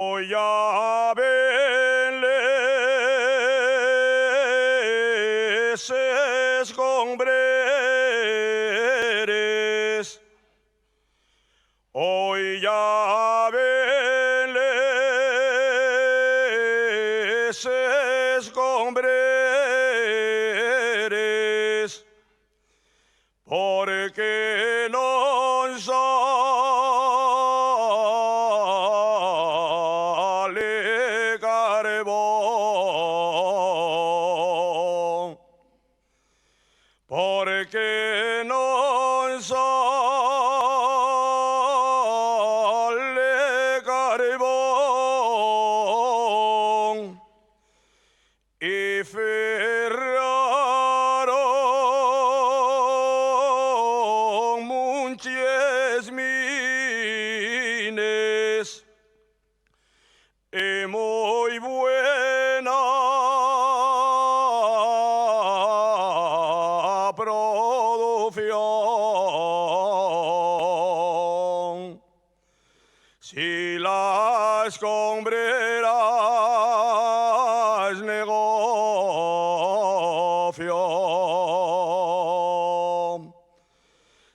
Voy a verles escombreres. Hoy ya verles escombreres, porque no sale carbón, porque no sale carbón y ferraron muchas mines y muy buena producción. Si las escombreras negocio,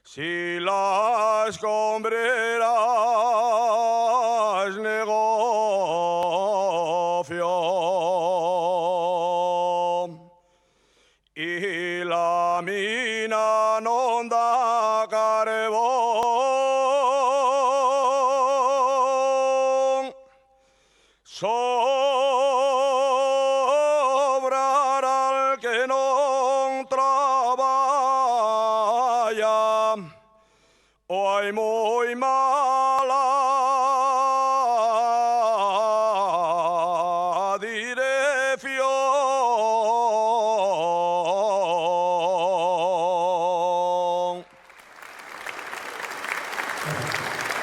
si las escombreras negocio, y la mina no da carbón, sobrará el que no trabaja, o hay muy mala dirección.